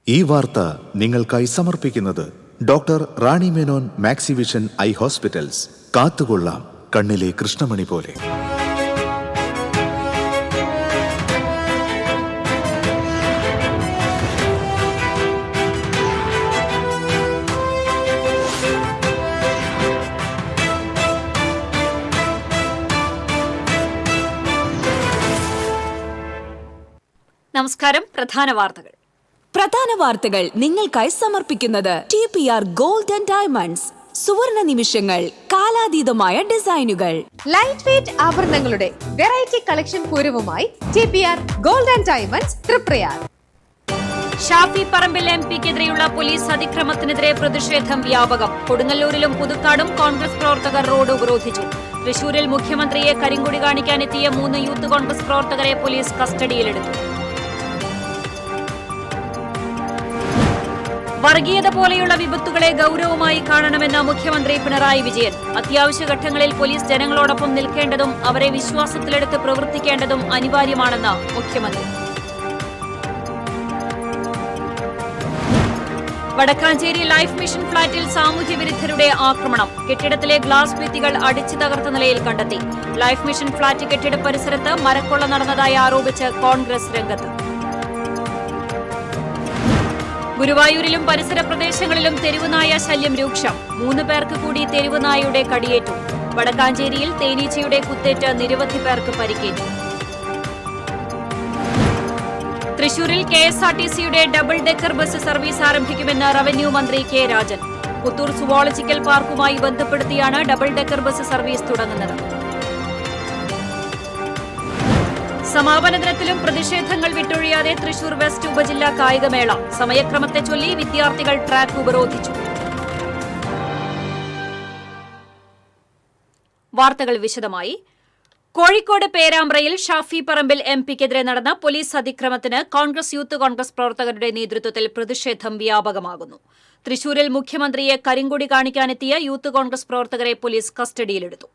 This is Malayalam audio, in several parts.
ഈ വാർത്ത നിങ്ങൾക്കായി സമർപ്പിക്കുന്നത് doctor Rani Menon Maxivision I hospitals. കാത്തുകൊള്ളാം കണ്ണിലെ കൃഷ്ണമണി പോലെ. നമസ്കാരം. പ്രധാന വാർത്തകൾ നിങ്ങൾക്കായി സമർപ്പിക്കുന്നത് TPR ഗോൾഡ് ആൻഡ് ഡയമണ്ട്സ്. സുവർണ നിമിഷങ്ങൾ, കാലാതീതമായ ഡിസൈനുകൾ. ലൈറ്റ് വെയ്റ്റ് ആഭരണങ്ങളുടെ വെറൈറ്റി കളക്ഷൻ പൂരവുമായി TPR gold and diamonds Thriprayar. Shafi Parambil MPക്കെതിരെയുള്ള പോലീസ് അതിക്രമത്തിനെതിരെ പ്രതിഷേധം വ്യാപകം. കൊടുങ്ങല്ലൂരിലും പുതുക്കാടും കോൺഗ്രസ് പ്രവർത്തകർ റോഡ് ഉപരോധിച്ചു. തൃശൂരിൽ മുഖ്യമന്ത്രിയെ കരിങ്കൊടി കാണിക്കാനെത്തിയ 3 യൂത്ത് കോൺഗ്രസ് പ്രവർത്തകരെ പോലീസ് കസ്റ്റഡിയിലെടുത്തു. വർഗീയത പോലെയുള്ള വിപത്തുകളെ ഗൌരവമായി കാണണമെന്ന് മുഖ്യമന്ത്രി പിണറായി വിജയൻ. അത്യാവശ്യ ഘട്ടങ്ങളിൽ പോലീസ് ജനങ്ങളോടൊപ്പം നിൽക്കേണ്ടതും അവരെ വിശ്വാസത്തിലെടുത്ത് പ്രവർത്തിക്കേണ്ടതും അനിവാര്യമാണെന്ന് മുഖ്യമന്ത്രി. വടക്കാഞ്ചേരി ലൈഫ് മിഷൻ ഫ്ളാറ്റിൽ സാമൂഹ്യ വിരുദ്ധരുടെ ആക്രമണം. കെട്ടിടത്തിലെ ഗ്ലാസ് ഭിത്തികൾ അടിച്ചു തകർത്ത നിലയിൽ കണ്ടെത്തി. ലൈഫ് മിഷൻ ഫ്ളാറ്റ് കെട്ടിട പരിസരത്ത് മരക്കൊള്ള നടന്നതായി ആരോപിച്ച് കോൺഗ്രസ് രംഗത്ത്. ഗുരുവായൂരിലും പരിസര പ്രദേശങ്ങളിലും തെരുവുനായ ശല്യം രൂക്ഷം. 3 പേർക്ക് കൂടി തെരുവുനായയുടെ കടിയേറ്റു. വടക്കാഞ്ചേരിയിൽ തേനീച്ചയുടെ കുത്തേറ്റ് നിരവധി പേർക്ക് പരിക്കേറ്റു. തൃശൂരിൽ KSRTCയുടെ ഡബിൾ ഡെക്കർ ബസ് സർവീസ് ആരംഭിക്കുമെന്ന് റവന്യൂ മന്ത്രി K. രാജൻ. പുത്തൂർ സുവോളജിക്കൽ പാർക്കുമായി ബന്ധപ്പെടുത്തിയാണ് ഡബിൾ ഡെക്കർ ബസ് സർവീസ് തുടങ്ങുന്നത്. സമാപന ദിനത്തിലും പ്രതിഷേധങ്ങൾ വിട്ടൊഴിയാതെ തൃശൂർ വെസ്റ്റ് ഉപജില്ലാ കായികമേള. സമയക്രമത്തെ ചൊല്ലി വിദ്യാർത്ഥികൾ ട്രാക്ക് ഉപരോധിച്ചു. വാർത്തകൾ വിശദമായി. കോഴിക്കോട് പേരാമ്പ്രയിൽ ഷാഫി പറമ്പിൽ MPക്കെതിരെ നടന്ന പോലീസ് അതിക്രമത്തിന് കോൺഗ്രസ് യൂത്ത് കോൺഗ്രസ് പ്രവർത്തകരുടെ നേതൃത്വത്തിൽ പ്രതിഷേധം വ്യാപകമാകുന്നു. തൃശൂരിൽ മുഖ്യമന്ത്രിയെ കരിങ്കൊടി കാണിക്കാനെത്തിയ യൂത്ത് കോൺഗ്രസ് പ്രവർത്തകരെ പോലീസ് കസ്റ്റഡിയിലെടുത്തു.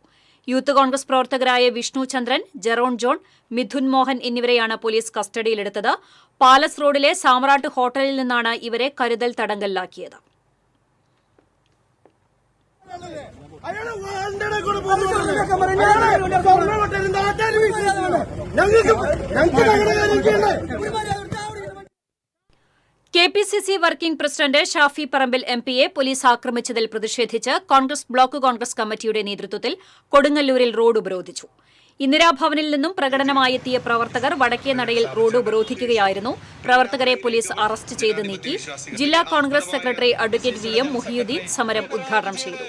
യൂത്ത് കോൺഗ്രസ് പ്രവർത്തകരായ വിഷ്ണു ചന്ദ്രൻ, ജെറോൺ ജോൺ, മിഥുൻ മോഹൻ എന്നിവരെയാണ് പോലീസ് കസ്റ്റഡിയിലെടുത്തത്. പാലസ് റോഡിലെ സാമ്രാട്ട് ഹോട്ടലിൽ നിന്നാണ് ഇവരെ കരുതൽ തടങ്കലിലാക്കിയത്. KPCC working president Shafi Parambil MPയെ police ആക്രമിച്ചതിൽ പ്രതിഷേധിച്ച് കോൺഗ്രസ് ബ്ലോക്ക് കോൺഗ്രസ് കമ്മിറ്റിയുടെ നേതൃത്വത്തിൽ കൊടുങ്ങല്ലൂരിൽ റോഡ് ഉപരോധിച്ചു. ഇന്ദിരാഭവനിൽ നിന്നും പ്രകടനമായെത്തിയ പ്രവർത്തകർ വടക്കേനടയിൽ റോഡ് ഉപരോധിക്കുകയായിരുന്നു. പ്രവർത്തകരെ പോലീസ് അറസ്റ്റ് ചെയ്ത് നീക്കി. ജില്ലാ കോൺഗ്രസ് സെക്രട്ടറി അഡ്വക്കേറ്റ് VM മുഹിയുദ്ദീൻ സമരം ഉദ്ഘാടനം ചെയ്തു.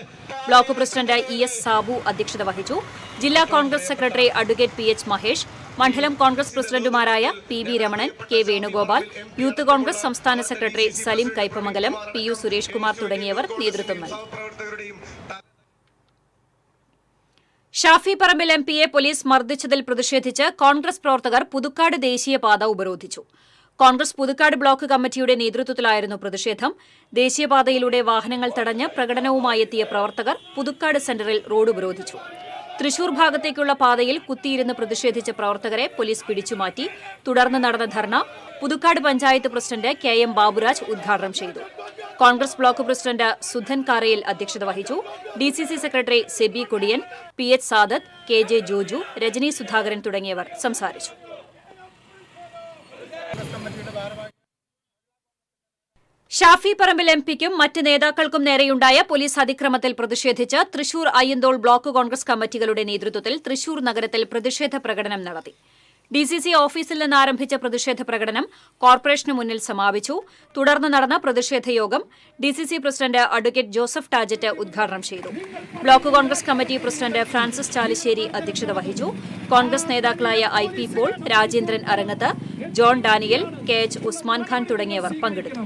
ബ്ലോക്ക് പ്രസിഡന്റ് ES സാബു അധ്യക്ഷത വഹിച്ചു. ജില്ലാ Congress secretary advocate PH Mahesh, മണ്ഡലം കോൺഗ്രസ് പ്രസിഡന്റുമാരായ PV Ramanan, K. Venugopal, youth Congress സംസ്ഥാന സെക്രട്ടറി സലിം കൈപ്പമംഗലം, PU സുരേഷ് കുമാർ തുടങ്ങിയവർ നേതൃത്വം നൽകി. ഷാഫി പറമ്പിൽ MPയെ പോലീസ് മർദ്ദിച്ചതിൽ പ്രതിഷേധിച്ച് കോൺഗ്രസ് പ്രവർത്തകർ പുതുക്കാട് ദേശീയപാത ഉപരോധിച്ചു. കോൺഗ്രസ് പുതുക്കാട് ബ്ലോക്ക് കമ്മിറ്റിയുടെ നേതൃത്വത്തിലായിരുന്നു പ്രതിഷേധം. ദേശീയപാതയിലൂടെ വാഹനങ്ങൾ തടഞ്ഞ് പ്രകടനവുമായെത്തിയ പ്രവർത്തകർ പുതുക്കാട് സെന്ററിൽ റോഡ് ഉപരോധിച്ചു. തൃശൂർ ഭാഗത്തേക്കുള്ള പാതയിൽ കുത്തിയിരുന്ന് പ്രതിഷേധിച്ച പ്രവർത്തകരെ പോലീസ് പിടിച്ചുമാറ്റി. തുടർന്ന് നടന്ന ധർണ പുതുക്കാട് പഞ്ചായത്ത് പ്രസിഡന്റ് KM ബാബുരാജ് ഉദ്ഘാടനം ചെയ്തു. Congress block president Sudhan Karayil അധ്യക്ഷത വഹിച്ചു. DCC secretary Seby Kodiyan, PH Sadath, KJ Joju, Rajani Sudhakaran തുടങ്ങിയവർ സംസാരിച്ചു. ഷാഫി പറമ്പിൽ MPക്കും മറ്റ് നേതാക്കൾക്കും നേരെയുണ്ടായ പോലീസ് അതിക്രമത്തിൽ പ്രതിഷേധിച്ച് തൃശൂർ അയ്യന്തോൾ ബ്ലോക്ക് കോൺഗ്രസ് കമ്മിറ്റികളുടെ നേതൃത്വത്തിൽ തൃശൂർ നഗരത്തിൽ പ്രതിഷേധ പ്രകടനം നടത്തി. DCC ഓഫീസിൽ നിന്ന് ആരംഭിച്ച പ്രതിഷേധ പ്രകടനം കോർപ്പറേഷന് മുന്നിൽ സമാപിച്ചു. തുടർന്ന് നടന്ന പ്രതിഷേധ യോഗം DCC president advocate Joseph Tajet ഉദ്ഘാടനം ചെയ്തു. Block Congress committee president Francis Chalissery അധ്യക്ഷത വഹിച്ചു. കോൺഗ്രസ് നേതാക്കളായ IP Paul, Rajendran Arangath, John Daniel, KH Usman Khan തുടങ്ങിയവർ പങ്കെടുത്തു.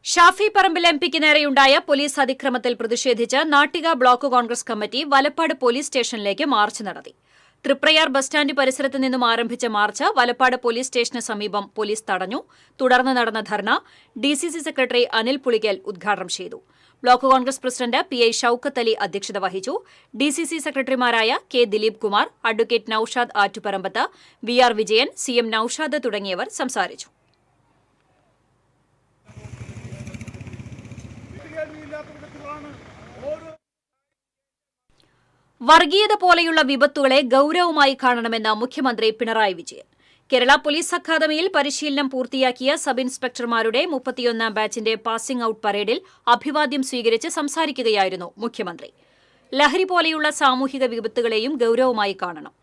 ഷാഫി പറമ്പിൽ MPക്ക് നേരെയുണ്ടായ പോലീസ് അതിക്രമത്തിൽ പ്രതിഷേധിച്ച് Nattika block Congress committee Valappad police സ്റ്റേഷനിലേക്ക് മാർച്ച് നടത്തി. തൃപ്രയാർ ബസ് സ്റ്റാൻഡ് പരിസരത്ത് നിന്നും ആരംഭിച്ച മാർച്ച് വലപ്പാട് പോലീസ് സ്റ്റേഷന് സമീപം പോലീസ് തടഞ്ഞു. തുടർന്ന് നടന്ന ധർണ DCC സെക്രട്ടറി അനിൽ പുളിക്കൽ ഉദ്ഘാടനം ചെയ്തു. Block Congress president PI Shoukath Ali അധ്യക്ഷത വഹിച്ചു. DCC സെക്രട്ടറിമാരായ K. Dileep Kumar, advocate Noushad Attuparambath, VR Vijayan, CM Noushad തുടങ്ങിയവർ സംസാരിച്ചു. വർഗീയത പോലെയുള്ള വിപത്തുകളെ ഗൌരവമായി കാണണമെന്ന് മുഖ്യമന്ത്രി പിണറായി വിജയൻ. കേരള പോലീസ് അക്കാദമിയിൽ പരിശീലനം പൂർത്തിയാക്കിയ സബ് ഇൻസ്പെക്ടർമാരുടെ 31ാം ബാച്ചിന്റെ പാസിംഗ് ഔട്ട് പരേഡിൽ അഭിവാദ്യം സ്വീകരിച്ച് സംസാരിക്കുകയായിരുന്നു മുഖ്യമന്ത്രി. ലഹരി പോലെയുള്ള സാമൂഹിക വിപത്തുകളെയും ഗൌരവമായി കാണണം.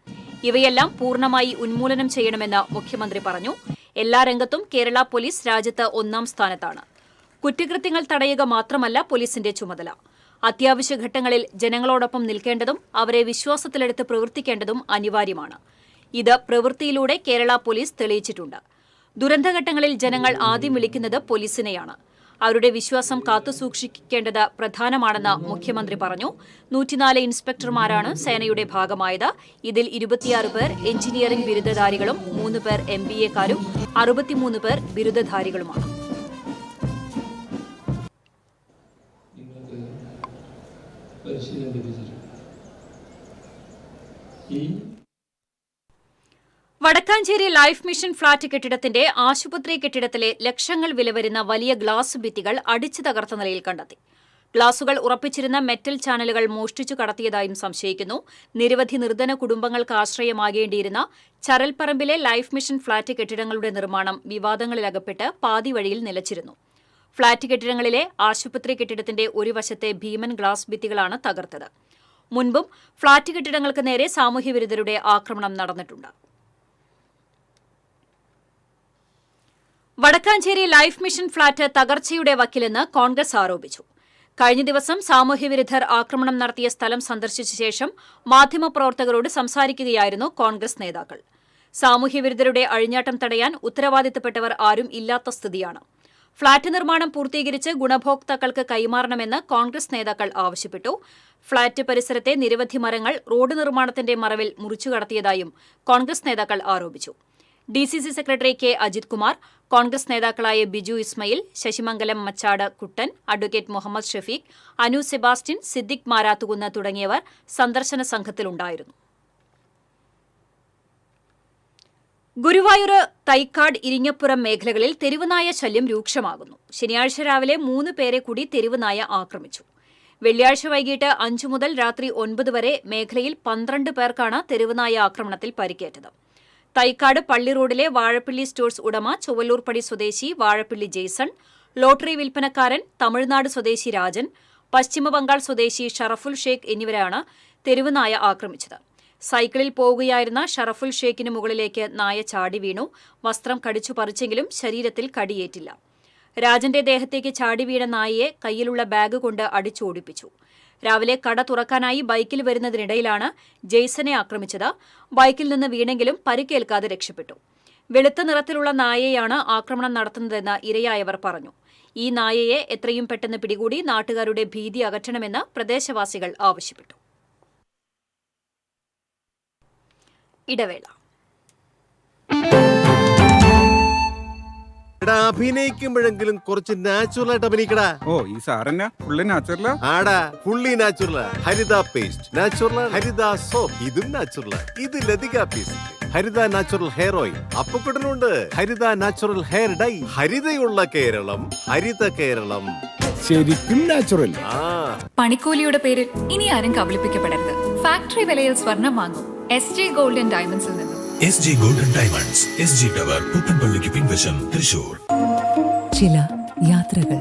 ഇവയെല്ലാം പൂർണ്ണമായി ഉന്മൂലനം ചെയ്യണമെന്ന് മുഖ്യമന്ത്രി പറഞ്ഞു. എല്ലാ രംഗത്തും കേരള പോലീസ് രാജ്യത്ത് 1ാം സ്ഥാനത്താണ്. കുറ്റകൃത്യങ്ങൾ തടയുക മാത്രമല്ല പോലീസിന്റെ ചുമതല. അത്യാവശ്യ ഘട്ടങ്ങളിൽ ജനങ്ങളോടൊപ്പം നിൽക്കേണ്ടതും അവരെ വിശ്വാസത്തിലെടുത്ത് പ്രവർത്തിക്കേണ്ടതും അനിവാര്യമാണ്. ഇത് പ്രവൃത്തിയിലൂടെ കേരള പോലീസ് തെളിയിച്ചിട്ടുണ്ട്. ദുരന്തഘട്ടങ്ങളിൽ ജനങ്ങൾ ആദ്യം വിളിക്കുന്നത് പോലീസിനെയാണ്. അവരുടെ വിശ്വാസം കാത്തുസൂക്ഷിക്കേണ്ടത് പ്രധാനമാണെന്ന് മുഖ്യമന്ത്രി പറഞ്ഞു. 104 ഇൻസ്പെക്ടർമാരാണ് സേനയുടെ ഭാഗമായത്. ഇതിൽ 26 പേർ എഞ്ചിനീയറിംഗ് ബിരുദധാരികളും 3 പേർ MBA-കാരും 63 പേർ ബിരുദധാരികളുമാണ്. വടക്കാഞ്ചേരി ലൈഫ് മിഷൻ ഫ്ളാറ്റ് കെട്ടിടത്തിന്റെ ആശുപത്രി കെട്ടിടത്തിലെ ലക്ഷങ്ങൾ വില വരുന്ന വലിയ ഗ്ലാസ് ഭിത്തികൾ അടിച്ചു തകർത്ത നിലയിൽ കണ്ടെത്തി. ഗ്ലാസുകൾ ഉറപ്പിച്ചിരുന്ന മെറ്റൽ ചാനലുകൾ മോഷ്ടിച്ചു കടത്തിയതായും സംശയിക്കുന്നു. നിരവധി നിർധന കുടുംബങ്ങൾക്ക് ആശ്രയമാകേണ്ടിയിരുന്ന ചരൽപ്പറമ്പിലെ ലൈഫ് മിഷൻ ഫ്ളാറ്റ് കെട്ടിടങ്ങളുടെ നിർമ്മാണം വിവാദങ്ങളിലകപ്പെട്ട് പാതി വഴിയിൽ നിലച്ചിരുന്നു. ഫ്ളാറ്റ് കെട്ടിടങ്ങളിലെ ആശുപത്രി കെട്ടിടത്തിന്റെ ഒരു വശത്തെ ഭീമൻ ഗ്ലാസ് ഭിത്തികളാണ് തകർത്തത്. മുൻപും ഫ്ളാറ്റ് കെട്ടിടങ്ങൾക്ക് നേരെ സാമൂഹ്യവിരുദ്ധരുടെ ആക്രമണം നടന്നിട്ടുണ്ട്. വടക്കാഞ്ചേരി ലൈഫ് മിഷൻ ഫ്ളാറ്റ് തകർച്ചയുടെ വക്കിലെന്ന് കോൺഗ്രസ് ആരോപിച്ചു. കഴിഞ്ഞ ദിവസം സാമൂഹ്യവിരുദ്ധർ ആക്രമണം നടത്തിയ സ്ഥലം സന്ദർശിച്ച ശേഷം മാധ്യമപ്രവർത്തകരോട് സംസാരിക്കുകയായിരുന്നു കോൺഗ്രസ് നേതാക്കൾ. സാമൂഹ്യവിരുദ്ധരുടെ അഴിഞ്ഞാട്ടം തടയാൻ ഉത്തരവാദിത്തപ്പെട്ടവർ ആരും ഇല്ലാത്ത സ്ഥിതിയാണ്. ഫ്ളാറ്റ് നിർമ്മാണം പൂർത്തീകരിച്ച് ഗുണഭോക്താക്കൾക്ക് കൈമാറണമെന്ന് കോൺഗ്രസ് നേതാക്കൾ ആവശ്യപ്പെട്ടു. ഫ്ളാറ്റ് പരിസരത്തെ നിരവധി മരങ്ങൾ റോഡ് നിർമ്മാണത്തിന്റെ മറവിൽ മുറിച്ചുകടത്തിയതായും കോൺഗ്രസ് നേതാക്കൾ ആരോപിച്ചു. DCC secretary K. Ajith Kumar, Congress നേതാക്കളായ ബിജു ഇസ്മയിൽ, ശശിമംഗലം മച്ചാട് കുട്ടൻ, അഡ്വക്കേറ്റ് മുഹമ്മദ് ഷഫീഖ്, അനു സെബാസ്റ്റ്യൻ, സിദ്ദിഖ് മാരാത്തുകുന്ന് തുടങ്ങിയവർ സന്ദർശന സംഘത്തിലുണ്ടായിരുന്നു. ഗുരുവായൂർ, തൈക്കാട്, ഇരിങ്ങപ്പുറം മേഖലകളിൽ തെരുവുനായ ശല്യം രൂക്ഷമാകുന്നു. ശനിയാഴ്ച രാവിലെ 3 പേരെ കൂടി തെരുവുനായ ആക്രമിച്ചു. വെള്ളിയാഴ്ച വൈകിട്ട് 5 മുതൽ രാത്രി 9 വരെ മേഖലയിൽ 12 പേർക്കാണ് തെരുവുനായ ആക്രമണത്തിൽ പരിക്കേറ്റത്. തൈക്കാട് പള്ളി റോഡിലെ വാഴപ്പിള്ളി സ്റ്റോഴ്സ് ഉടമ ചൊവ്വല്ലൂർപ്പടി സ്വദേശി വാഴപ്പിള്ളി ജെയ്സൺ, ലോട്ടറി വിൽപ്പനക്കാരൻ തമിഴ്നാട് സ്വദേശി രാജൻ, പശ്ചിമബംഗാൾ സ്വദേശി ഷറഫുൽ ഷേഖ് എന്നിവരാണ് തെരുവുനായ ആക്രമിച്ചത്. സൈക്കിളിൽ പോവുകയായിരുന്ന ഷറഫുൽ ഷേഖിന് മുകളിലേക്ക് നായ ചാടി വീണു. വസ്ത്രം കടിച്ചു പറിച്ചെങ്കിലും ശരീരത്തിൽ കടിയേറ്റില്ല. രാജന്റെ ദേഹത്തേക്ക് ചാടി വീണ നായയെ കയ്യിലുള്ള ബാഗ് കൊണ്ട് അടിച്ചോടിപ്പിച്ചു. രാവിലെ കട തുറക്കാനായി ബൈക്കിൽ വരുന്നതിനിടയിലാണ് ജെയ്സനെ ആക്രമിച്ചത്. ബൈക്കിൽ നിന്ന് വീണെങ്കിലും പരിക്കേൽക്കാതെ രക്ഷപ്പെട്ടു. വെളുത്ത നിറത്തിലുള്ള നായയാണ് ആക്രമണം നടത്തുന്നതെന്ന് ഇരയായവർ പറഞ്ഞു. ഈ നായയെ എത്രയും പെട്ടെന്ന് പിടികൂടി നാട്ടുകാരുടെ ഭീതി അകറ്റണമെന്ന് പ്രദേശവാസികൾ ആവശ്യപ്പെട്ടു. ഇടവേള. അഭിനയിക്കുമ്പോഴെങ്കിലും കുറച്ച് നാച്ചുറൽ ആയിട്ട് അഭിനയിക്കടാ. ഓ, ഈ സാറന്നാ ഫുള്ള് നാച്ചുറലാ? ആടാ, ഫുള്ളി നാച്ചുറലാ. ഹരിത പേസ്റ്റ് നാച്ചുറൽ, ഹരിത സോപ്പ് ഇതും നാച്ചുറൽ, ഇത് ലതിക പേസ്റ്റ്, ഹരിത നാച്ചുറൽ ഹെയർ ഓയിൽ, അപ്പക്കുട്ടനുണ്ട് ഹരിത natural hair dye. ഹരിതയുള്ള Keralam, Haritha Keralam, ശരിക്കും നാച്ചുറൽ. പണിക്കൂലിയുടെ പേരിൽ ഇനി ആരും കബളിപ്പിക്കപ്പെടരുത്. ഫാക്ടറി വിലയിൽ സ്വർണം വാങ്ങും SG ഗോൾഡ് ആൻഡ് ഡയമണ്ട്സിൽ നിന്നും. SG gold and diamonds, SG tower, പുത്തൻപള്ളിക്ക് പിൻവശം, തൃശൂർ. ചില യാത്രകൾ,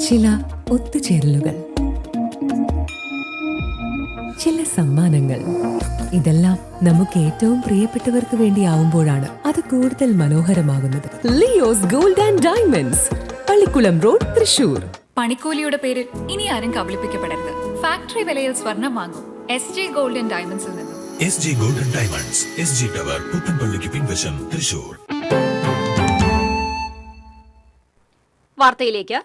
ചില ഒത്തുചേരലുകൾ, ചില സമ്മാനങ്ങൾ, ഇതെല്ലാം നമുക്ക് ഏറ്റവും പ്രിയപ്പെട്ടവർക്ക് വേണ്ടിയാവുമ്പോഴാണ് അത് കൂടുതൽ മനോഹരമാകുന്നത്. Leo's gold and diamonds, Pallikulam road, Thrissur. പണിക്കൂലിയുടെ പേരിൽ ഇനി ആരും കബളിപ്പിക്കപ്പെടരുത്. ഫാക്ടറി വിലയിൽ സ്വർണം വാങ്ങും SG ഗോൾഡ് ആൻഡ് ഡയമണ്ട്സിൽ നിന്നും. SG gold and diamonds, SG tower, പുത്തൻപള്ളിക്ക് പിൻവശം, തൃശൂർ. വാർത്തയിലേക്ക്.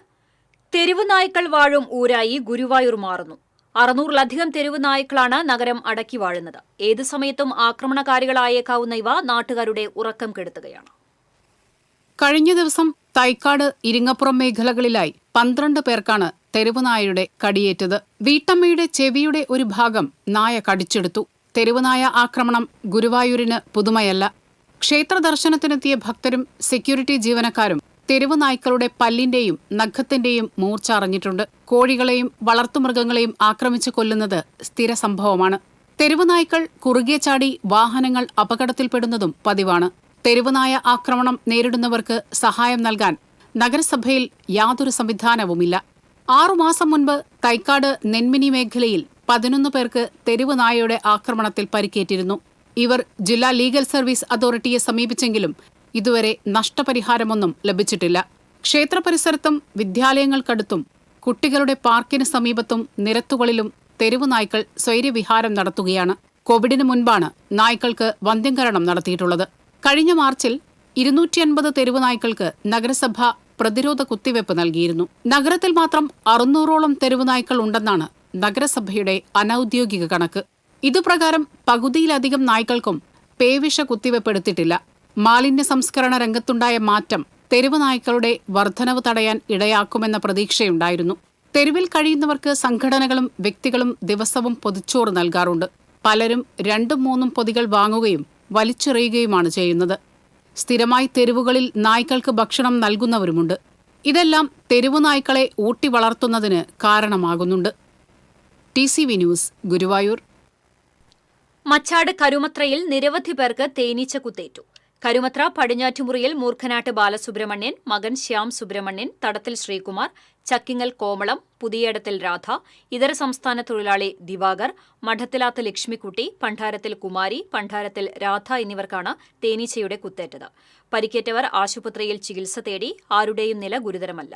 തെരുവ് നായ്ക്കൾ വാഴും ഊരായി ഗുരുവായൂർ മാറുന്നു. 600-ലധികം തെരുവ് നായ്ക്കളാണ് നഗരം അടക്കി വാഴുന്നത്. ഏതു സമയത്തും ആക്രമണകാരികളായേക്കാവുന്ന ഇവ നാട്ടുകാരുടെ ഉറക്കം കെടുത്തുകയാണ്. കഴിഞ്ഞ ദിവസം തൈക്കാട് ഇരിങ്ങപ്പുറം മേഖലകളിലായി 12 പേർക്കാണ് തെരുവുനായയുടെ കടിയേറ്റത്. വീട്ടമ്മയുടെ ചെവിയുടെ ഒരു ഭാഗം നായ കടിച്ചെടുത്തു. തെരുവുനായ ആക്രമണം ഗുരുവായൂരിന് പുതുമയല്ല. ക്ഷേത്ര ദർശനത്തിനെത്തിയ ഭക്തരും സെക്യൂരിറ്റി ജീവനക്കാരും തെരുവുനായ്ക്കളുടെ പല്ലിന്റെയും നഖത്തിന്റെയും മൂർച്ച അറിഞ്ഞിട്ടുണ്ട്. കോഴികളെയും വളർത്തുമൃഗങ്ങളെയും ആക്രമിച്ചു കൊല്ലുന്നത് സ്ഥിര സംഭവമാണ്. തെരുവുനായ്ക്കൾ കുറുകെ ചാടി വാഹനങ്ങൾ അപകടത്തിൽപ്പെടുന്നതും പതിവാണ്. തെരുവുനായ ആക്രമണം നേരിടുന്നവർക്ക് സഹായം നൽകാൻ നഗരസഭയിൽ യാതൊരു സംവിധാനവുമില്ല. 6 മാസം മുൻപ് തൈക്കാട് നെന്മിനി മേഖലയിൽ 11 പേർക്ക് തെരുവുനായയുടെ ആക്രമണത്തിൽ പരിക്കേറ്റിരുന്നു. ഇവർ ജില്ലാ ലീഗൽ സർവീസ് അതോറിറ്റിയെ സമീപിച്ചെങ്കിലും ഇതുവരെ നഷ്ടപരിഹാരമൊന്നും ലഭിച്ചിട്ടില്ല. ക്ഷേത്ര പരിസരത്തും വിദ്യാലയങ്ങൾക്കടുത്തും കുട്ടികളുടെ പാർക്കിന് സമീപത്തും നിരത്തുകളിലും തെരുവുനായ്ക്കൾ സ്വൈര്യവിഹാരം നടത്തുകയാണ്. കോവിഡിന് മുൻപാണ് നായ്ക്കൾക്ക് വന്ധ്യംകരണം നടത്തിയിട്ടുള്ളത്. കഴിഞ്ഞ മാർച്ചിൽ 250 തെരുവുനായ്ക്കൾക്ക് നഗരസഭ പ്രതിരോധ കുത്തിവയ്പ് നൽകിയിരുന്നു. നഗരത്തിൽ മാത്രം 600ഓളം തെരുവുനായ്ക്കൾ ഉണ്ടെന്നാണ് നഗരസഭയുടെ അനൌദ്യോഗിക കണക്ക്. ഇതുപ്രകാരം പകുതിയിലധികം നായ്ക്കൾക്കും പേവിഷ കുത്തിവയ്പ് എടുത്തിട്ടില്ല. മാലിന്യ സംസ്കരണ രംഗത്തുണ്ടായ മാറ്റം തെരുവുനായ്ക്കളുടെ വർധനവ് തടയാൻ ഇടയാക്കുമെന്ന പ്രതീക്ഷയുണ്ടായിരുന്നു. തെരുവിൽ കഴിയുന്നവർക്ക് സംഘടനകളും വ്യക്തികളും ദിവസവും പൊതിച്ചോറ് നൽകാറുണ്ട്. പലരും 2-3 പൊതികൾ വാങ്ങുകയും വലിച്ചെറിയുകയുമാണ് ചെയ്യുന്നത്. സ്ഥിരമായി തെരുവുകളിൽ നായ്ക്കൾക്ക് ഭക്ഷണം നൽകുന്നവരുമുണ്ട്. ഇതെല്ലാം തെരുവുനായ്ക്കളെ ഊട്ടി വളർത്തുന്നതിന് കാരണമാകുന്നുണ്ട്. TCV news, Guruvayur. മച്ചാട് കരുമത്രയിൽ നിരവധി പേർക്ക് തേനീച്ച കുത്തേറ്റു. കരുമത്ര പടിഞ്ഞാറ്റുമുറിയിൽ മൂർഖനാട്ട് ബാലസുബ്രഹ്മണ്യൻ, മകൻ ശ്യാം സുബ്രഹ്മണ്യൻ, തടത്തിൽ ശ്രീകുമാർ, ചക്കിങ്ങൽ കോമളം, പുതിയടത്തിൽ രാധ, ഇതര സംസ്ഥാന തൊഴിലാളി ദിവാകർ, മഠത്തിലാത്ത് ലക്ഷ്മിക്കുട്ടി, പണ്ടാരത്തിൽ കുമാരി, പണ്ടാരത്തിൽ രാധ എന്നിവർക്കാണ് തേനീച്ചയുടെ കുത്തേറ്റത്. പരിക്കേറ്റവർ ആശുപത്രിയിൽ ചികിത്സ തേടി. ആരുടെയും നില ഗുരുതരമല്ല.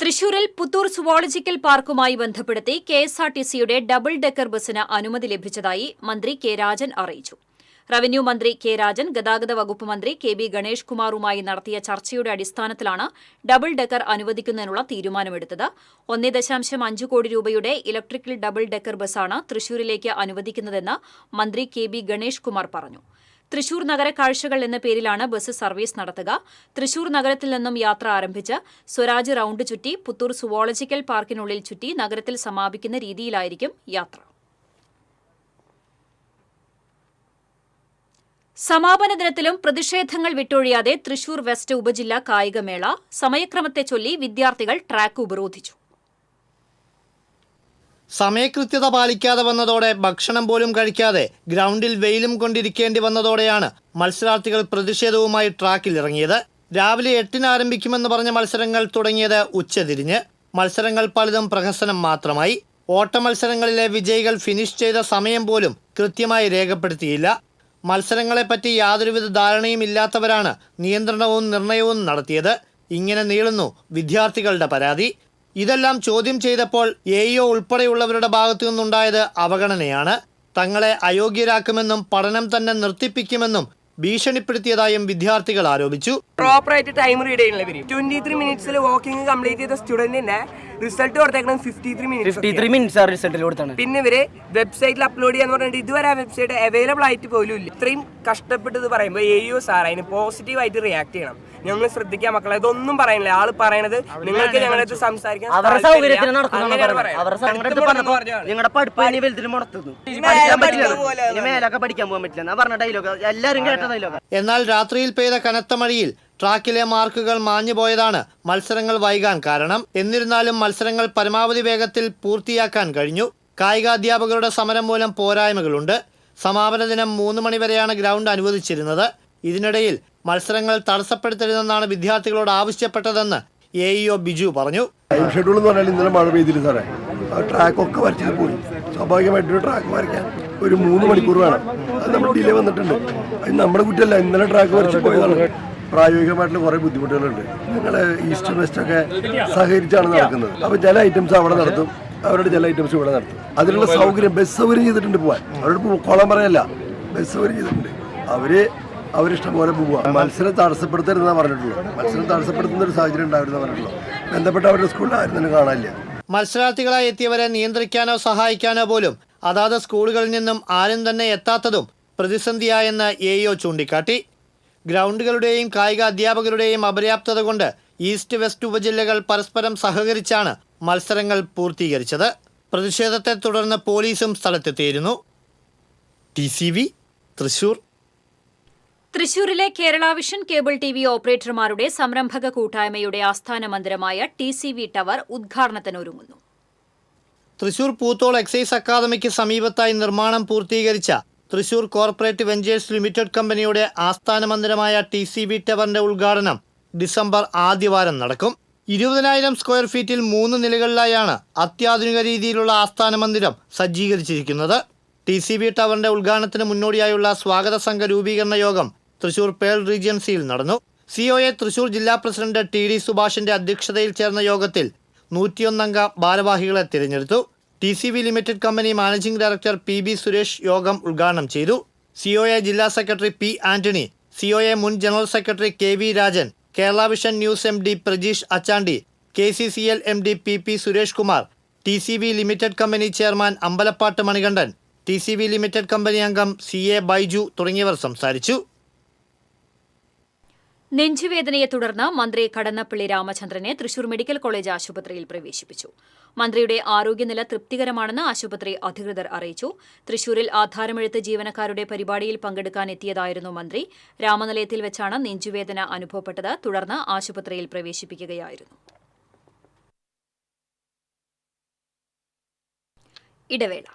തൃശൂരിൽ പുത്തൂർ സുവോളജിക്കൽ പാർക്കുമായി ബന്ധപ്പെടുത്തി KSRTCയുടെ ഡബിൾ ഡെക്കർ ബസിന് അനുമതി ലഭിച്ചതായി മന്ത്രി കെ രാജൻ അറിയിച്ചു. റവന്യൂ മന്ത്രി കെ രാജൻ ഗതാഗത വകുപ്പ് മന്ത്രി KB ഗണേഷ് കുമാറുമായി നടത്തിയ ചർച്ചയുടെ അടിസ്ഥാനത്തിലാണ് ഡബിൾ ഡെക്കർ അനുവദിക്കുന്നതിനുള്ള തീരുമാനമെടുത്തത്. 1.5 കോടി രൂപയുടെ ഇലക്ട്രിക്കൽ ഡബിൾ ഡെക്കർ ബസാണ് തൃശൂരിലേക്ക് അനുവദിക്കുന്നതെന്ന് മന്ത്രി KB ഗണേഷ് കുമാർ പറഞ്ഞു. തൃശൂർ നഗര കാഴ്ചകൾ എന്ന പേരിലാണ് ബസ് സർവീസ് നടത്തുക. തൃശൂർ നഗരത്തിൽ നിന്നും യാത്ര ആരംഭിച്ച് സ്വരാജ് റൌണ്ട് ചുറ്റി പുത്തൂർ സുവോളജിക്കൽ പാർക്കിനുള്ളിൽ ചുറ്റി നഗരത്തിൽ സമാപിക്കുന്ന രീതിയിലായിരിക്കും യാത്ര. സമാപന ദിനത്തിലും പ്രതിഷേധങ്ങൾ വിട്ടൊഴിയാതെ തൃശൂർ വെസ്റ്റ് ഉപജില്ലാ കായികമേള. സമയക്രമത്തെ ചൊല്ലി വിദ്യാർത്ഥികൾ ട്രാക്ക് ഉപരോധിച്ചു. സമയകൃത്യത പാലിക്കാതെ വന്നതോടെ ഭക്ഷണം പോലും കഴിക്കാതെ ഗ്രൗണ്ടിൽ വെയിലും കൊണ്ടിരിക്കേണ്ടി വന്നതോടെയാണ് മത്സരാർത്ഥികൾ പ്രതിഷേധവുമായി ട്രാക്കിലിറങ്ങിയത്. രാവിലെ 8-ന് ആരംഭിക്കുമെന്ന് പറഞ്ഞ മത്സരങ്ങൾ തുടങ്ങിയത് ഉച്ചതിരിഞ്ഞ്. മത്സരങ്ങൾ പലതും പ്രഹസനം മാത്രമായി. ഓട്ട മത്സരങ്ങളിലെ വിജയികൾ ഫിനിഷ് ചെയ്ത സമയം പോലും കൃത്യമായി രേഖപ്പെടുത്തിയില്ല. മത്സരങ്ങളെപ്പറ്റി യാതൊരുവിധ ധാരണയും ഇല്ലാത്തവരാണ് നിയന്ത്രണവും നിർണയവും നടത്തിയത്. ഇങ്ങനെ നീളുന്നു വിദ്യാർത്ഥികളുടെ പരാതി. ഇതെല്ലാം ചോദ്യം ചെയ്തപ്പോൾ AEO ഉൾപ്പെടെയുള്ളവരുടെ ഭാഗത്തു നിന്നുണ്ടായത് അവഗണനയാണ്. തങ്ങളെ അയോഗ്യരാക്കുമെന്നും പഠനം തന്നെ നിർത്തിപ്പിക്കുമെന്നും ഭീഷണിപ്പെടുത്തിയതായും വിദ്യാർത്ഥികൾ ആരോപിച്ചു. പ്രോപ്പറായിട്ട് ടൈം റീഡ് ചെയ്യുന്നില്ല. 23 മിനിറ്റ്സിൽ വാക്കിംഗ് കംപ്ലീറ്റ് ചെയ്ത സ്റ്റുഡന്റിന്റെ റിസൾട്ട് കൊടുത്തേക്കണം 53 മിനിറ്റ്സ് റിസൾട്ടിൽ കൊടുത്താണ്. പിന്നെ ഇവര് വെബ്സൈറ്റിൽ അപ്ലോഡ് ചെയ്യാന്ന് പറഞ്ഞിട്ട് ഇതുവരെ ആ വെബ്സൈറ്റ് അവൈലബിൾ ആയിട്ട് പോലും ഇല്ല. ഇത്രയും കഷ്ടപ്പെട്ട് ഇത് പറയുമ്പോൾ AEO സാർ അതിന് പോസിറ്റീവായിട്ട് റിയാക്ട് ചെയ്യണം. ഞങ്ങൾ ശ്രദ്ധിക്കാൻ മക്കളെ, ഇതൊന്നും പറയുന്നില്ല. ആള് പറയണത് നിങ്ങൾക്ക് ഞങ്ങളടുത്ത് സംസാരിക്കാൻ അവരുടെ സൗകര്യത്തിന് നടത്തുന്ന പഠിക്കാൻ പോകാൻ പറ്റില്ല പറഞ്ഞ ഡയലോഗ് എല്ലാരും കേട്ട ഡയലോഗ്. എന്നാൽ രാത്രിയിൽ പെയ്ത കനത്ത മഴയിൽ ട്രാക്കിലെ മാർക്കുകൾ മാഞ്ഞുപോയതാണ് മത്സരങ്ങൾ വൈകാൻ കാരണം. എന്നിരുന്നാലും മത്സരങ്ങൾ പരമാവധി വേഗത്തിൽ പൂർത്തിയാക്കാൻ കഴിഞ്ഞു. കായികാധ്യാപകരുടെ സമരം മൂലം പോരായ്മകളുണ്ട്. സമാപന ദിനം 3 മണി വരെയാണ് ഗ്രൗണ്ട് അനുവദിച്ചിരുന്നത്. ഇതിനിടയിൽ മത്സരങ്ങൾ തടസ്സപ്പെടുത്തരുതെന്നാണ് വിദ്യാർത്ഥികളോട് ആവശ്യപ്പെട്ടതെന്ന് AEO ബിജു പറഞ്ഞു. ടൈം ഷെഡ്യൂൾ എന്ന് പറഞ്ഞാൽ ഇന്നലെ മഴ പെയ്തില്ല സാറേ. ട്രാക്കൊക്കെ വരച്ചത് പോയി. സ്വാഭാവികമായിട്ടൊരു ട്രാക്ക് വരയ്ക്കാൻ ഒരു 3 മണിക്കൂർ വേണം. അത് നമ്മൾ ഡിലേ വന്നിട്ടുണ്ട്. അത് നമ്മുടെ കുറ്റമല്ല, ഇന്നലെ ട്രാക്ക് വരച്ച് പോയതാണ്. പ്രായോഗികമായിട്ടുള്ള കുറേ ബുദ്ധിമുട്ടുകളുണ്ട്. ഞങ്ങൾ ഈസ്റ്റ് വെസ്റ്റ് ഒക്കെ സഹകരിച്ചാണ് നടക്കുന്നത്. അപ്പോൾ ചില ഐറ്റംസ് അവിടെ നടത്തും, അവരുടെ ചില ഐറ്റംസ് ഇവിടെ നടത്തും. അതിനുള്ള സൗകര്യം ബസ് സൗകര്യം ചെയ്തിട്ടുണ്ട്. പോകാൻ അവരോട് കൊള്ളാൻ പറയല്ല, ബസ് സൗകര്യം ചെയ്തിട്ടുണ്ട്. അവരിഷ്ടം പോലെ പോവുക. മത്സരം തടസ്സപ്പെടുത്തരുതെന്നാണ് പറഞ്ഞിട്ടുള്ളൂ. മത്സരം തടസ്സപ്പെടുത്തുന്ന ഒരു സാഹചര്യം ഉണ്ടാവില്ലെന്ന് പറഞ്ഞിട്ടുള്ളൂ. ബന്ധപ്പെട്ട അവരുടെ സ്കൂളിൽ ആരും തന്നെ കാണാനില്ല. മത്സരാർത്ഥികളായി എത്തിയവരെ നിയന്ത്രിക്കാനോ സഹായിക്കാനോ പോലും അതാത് സ്കൂളുകളിൽ നിന്നും ആരും തന്നെ എത്താത്തതും പ്രതിസന്ധിയായെന്ന് AEO ചൂണ്ടിക്കാട്ടി. ഗ്രൗണ്ടുകളുടെയും കായിക അധ്യാപകരുടെയും അപര്യാപ്തത കൊണ്ട് ഈസ്റ്റ് വെസ്റ്റ് ഉപജില്ലകൾ പരസ്പരം സഹകരിച്ചാണ് മത്സരങ്ങൾ പൂർത്തീകരിച്ചത്. പ്രതിഷേധത്തെ തുടർന്ന് പോലീസും സ്ഥലത്തെത്തിയിരുന്നു. TCV തൃശൂർ. തൃശൂരിലെ കേരള വിഷൻ കേബിൾ TV ഓപ്പറേറ്റർമാരുടെ സംരംഭക കൂട്ടായ്മയുടെ ആസ്ഥാന മന്ദിരമായ TCV ടവർ ഉദ്ഘാടനത്തിനൊരുങ്ങുന്നു. തൃശൂർ പൂത്തോൾ എക്സൈസ് അക്കാദമിക്ക് സമീപത്തായി നിർമ്മാണം പൂർത്തീകരിച്ച തൃശൂർ കോർപ്പറേറ്റ് വെഞ്ചേഴ്സ് ലിമിറ്റഡ് കമ്പനിയുടെ ആസ്ഥാന മന്ദിരമായ TCV ടവറിന്റെ ഉദ്ഘാടനം ഡിസംബർ ആദ്യവാരം നടക്കും. 20,000 സ്ക്വയർ ഫീറ്റിൽ 3 നിലകളിലായാണ് അത്യാധുനിക രീതിയിലുള്ള ആസ്ഥാന മന്ദിരം സജ്ജീകരിച്ചിരിക്കുന്നത്. TCV ടവറിന്റെ ഉദ്ഘാടനത്തിന് മുന്നോടിയായുള്ള സ്വാഗത സംഘ രൂപീകരണ യോഗം തൃശൂർ പേൾ റീജൻസിയിൽ നടന്നു. COA തൃശൂർ ജില്ലാ പ്രസിഡന്റ് TD സുഭാഷിന്റെ അധ്യക്ഷതയിൽ ചേർന്ന യോഗത്തിൽ 101 അംഗ ഭാരവാഹികളെ തിരഞ്ഞെടുത്തു. TCV limited company managing director PB Suresh യോഗം ഉദ്ഘാടനം ചെയ്തു. COA ജില്ലാ സെക്രട്ടറി P ആന്റണി, COA മുൻ general secretary KV Rajan, Kerala vision news MD Prajeesh Achandi, KCCL MD PP Suresh Kumar, TCV limited company chairman Ambalappattu Manikandan, TCV limited company അംഗം CA ബൈജു തുടങ്ങിയവർ സംസാരിച്ചു. നെഞ്ചുവേദനയെ തുടർന്ന് മന്ത്രി കടന്നപ്പള്ളി രാമചന്ദ്രനെ തൃശൂർ മെഡിക്കൽ കോളേജ് ആശുപത്രിയിൽ പ്രവേശിപ്പിച്ചു. മന്ത്രിയുടെ ആരോഗ്യനില തൃപ്തികരമാണെന്ന് ആശുപത്രി അധികൃതർ അറിയിച്ചു. തൃശൂരിൽ ആധാരമെഴുത്ത് ജീവനക്കാരുടെ പരിപാടിയിൽ പങ്കെടുക്കാൻ എത്തിയതായിരുന്നു മന്ത്രി. രാമനിലയത്തിൽ വെച്ചാണ് നെഞ്ചുവേദന അനുഭവപ്പെട്ടത്. തുടർന്ന് ആശുപത്രിയിൽ പ്രവേശിപ്പിക്കുകയായിരുന്നു. ഇടവേള.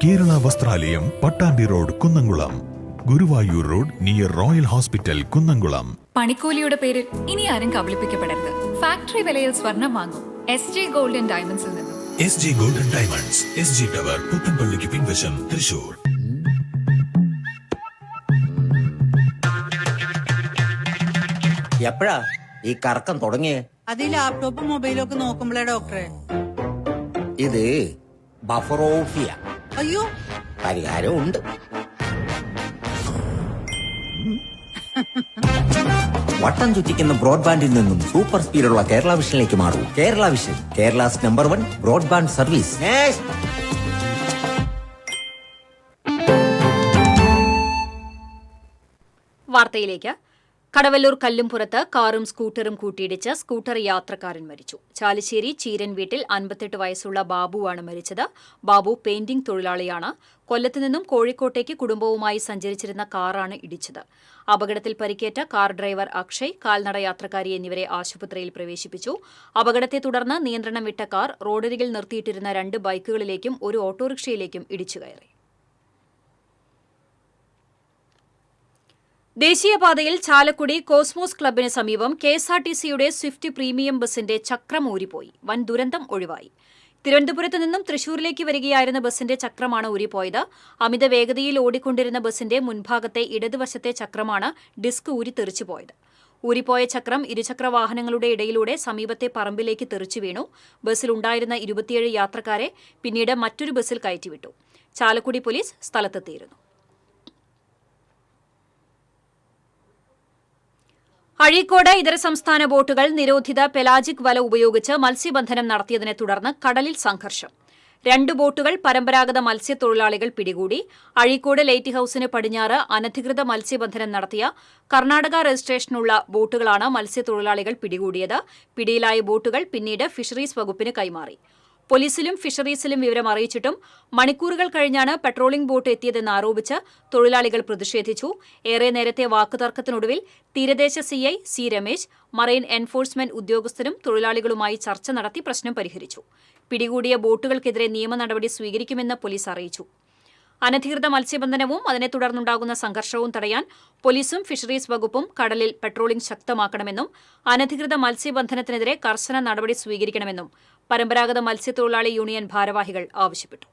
Kerala Vasthralayam, Pattambi road, Kunnamkulam. Guruvayur road near royal hospital, Kunnamkulam. പണിക്കൂലിയുടെ പേരിൽ ഇനി ആരും കബളിപ്പിക്കപ്പെടരുത്. ഫാക്ടറി വിലയിൽ സ്വർണം വാങ്ങും SJ ഗോൾഡ് ആൻഡ് ഡയമണ്ട്സിൽ നിന്നും. SJ golden diamonds, SG tower, പുത്തൻപള്ളിക്ക് പിൻവശം, തൃശൂർ. എപ്പോഴാ ഈ കറക്കം തുടങ്ങിയേ? അത് ഈ ലാപ്ടോപ്പും മൊബൈലും ഒക്കെ നോക്കുമ്പോഴേ ഡോക്ടറെ. ഇത് ബഫറോഫിയ. അയ്യോ, പരിഹാരമുണ്ട്. വട്ടം ചുറ്റിക്കുന്ന ബ്രോഡ്ബാൻഡിൽ നിന്നും സൂപ്പർ സ്പീഡുള്ള കേരള വിഷനിലേക്ക് മാറൂ. Kerala vision, Kerala's number 1 broadband service. വാർത്തയിലേക്ക്. കടവല്ലൂർ കല്ലുംപുറത്ത് കാറും സ്കൂട്ടറും കൂട്ടിയിടിച്ച് സ്കൂട്ടർ യാത്രക്കാരൻ മരിച്ചു. ചാലിശ്ശേരി ചീരൻ വീട്ടിൽ 58 വയസ്സുള്ള ബാബുവാണ് മരിച്ചത്. ബാബു പെയിന്റിംഗ് തൊഴിലാളിയാണ്. കൊല്ലത്ത് നിന്നും കോഴിക്കോട്ടേക്ക് കുടുംബവുമായി സഞ്ചരിച്ചിരുന്ന കാറാണ് ഇടിച്ചത്. അപകടത്തിൽ പരിക്കേറ്റ കാർ ഡ്രൈവർ അക്ഷയ്, കാൽനട യാത്രക്കാരി എന്നിവരെ ആശുപത്രിയിൽ പ്രവേശിപ്പിച്ചു. അപകടത്തെ തുടർന്ന് നിയന്ത്രണം വിട്ട കാർ റോഡരികിൽ നിർത്തിയിട്ടിരുന്ന 2 ബൈക്കുകളിലേക്കും ഒരു ഓട്ടോറിക്ഷയിലേക്കും ഇടിച്ചു കയറി. ദേശീയപാതയിൽ ചാലക്കുടി കോസ്മോസ് ക്ലബിന് സമീപം KSRTCയുടെ സ്വിഫ്റ്റ് പ്രീമിയം ബസിന്റെ ചക്രം ഊരിപ്പോയി. വൻ ദുരന്തം ഒഴിവായി. തിരുവനന്തപുരത്ത് നിന്നും തൃശൂരിലേക്ക് വരികയായിരുന്ന ബസിന്റെ ചക്രമാണ് ഊരിപ്പോയത്. അമിത വേഗതയിൽ ഓടിക്കൊണ്ടിരുന്ന ബസിന്റെ മുൻഭാഗത്തെ ഇടതുവശത്തെ ചക്രമാണ് ഡിസ്ക് ഊരി തെറിച്ചുപോയത്. ഊരിപ്പോയ ചക്രം ഇരുചക്ര വാഹനങ്ങളുടെ ഇടയിലൂടെ സമീപത്തെ പറമ്പിലേക്ക് തെറിച്ചു വീണു. ബസ്സിലുണ്ടായിരുന്ന 27 യാത്രക്കാരെ പിന്നീട് മറ്റൊരു ബസ്സിൽ കയറ്റിവിട്ടു. ചാലക്കുടി പോലീസ് സ്ഥലത്തെത്തിയിരുന്നു. അഴീക്കോട് ഇതര സംസ്ഥാന ബോട്ടുകൾ നിരോധിത പെലാജിക് വല ഉപയോഗിച്ച് മത്സ്യബന്ധനം നടത്തിയതിനെ തുടർന്ന് കടലിൽ സംഘർഷം. 2 ബോട്ടുകൾ പരമ്പരാഗത മത്സ്യത്തൊഴിലാളികൾ പിടികൂടി. അഴീക്കോട് ലൈറ്റ് ഹൌസിന് പടിഞ്ഞാറ് അനധികൃത മത്സ്യബന്ധനം നടത്തിയ കർണാടക രജിസ്ട്രേഷനുള്ള ബോട്ടുകളാണ് മത്സ്യത്തൊഴിലാളികൾ പിടികൂടിയത്. പിടിയിലായ ബോട്ടുകൾ പിന്നീട് ഫിഷറീസ് വകുപ്പിന് കൈമാറി. പോലീസിലും ഫിഷറീസിലും വിവരം അറിയിച്ചിട്ടും മണിക്കൂറുകൾ കഴിഞ്ഞാണ് പെട്രോളിംഗ് ബോട്ട് എത്തിയതെന്ന് ആരോപിച്ച് തൊഴിലാളികൾ പ്രതിഷേധിച്ചു. ഏറെ നേരത്തെ വാക്കുതർക്കത്തിനൊടുവിൽ തീരദേശ CI C Ramesh, marine enforcement ഉദ്യോഗസ്ഥരും തൊഴിലാളികളുമായി ചർച്ച നടത്തി പ്രശ്നം പരിഹരിച്ചു. പിടികൂടിയ ബോട്ടുകൾക്കെതിരെ നിയമ നടപടി സ്വീകരിക്കുമെന്ന് പോലീസ് അറിയിച്ചു. അനധികൃത മത്സ്യബന്ധനവും അതിനെ തുടർന്നുണ്ടാകുന്ന സംഘർഷവും തടയാൻ പോലീസും ഫിഷറീസ് വകുപ്പും കടലിൽ പെട്രോളിംഗ് ശക്തമാക്കണമെന്നും അനധികൃത മത്സ്യബന്ധനത്തിനെതിരെ കർശന നടപടി സ്വീകരിക്കണമെന്നും പരമ്പരാഗത മത്സ്യത്തൊഴിലാളി യൂണിയൻ ഭാരവാഹികൾ ആവശ്യപ്പെട്ടു.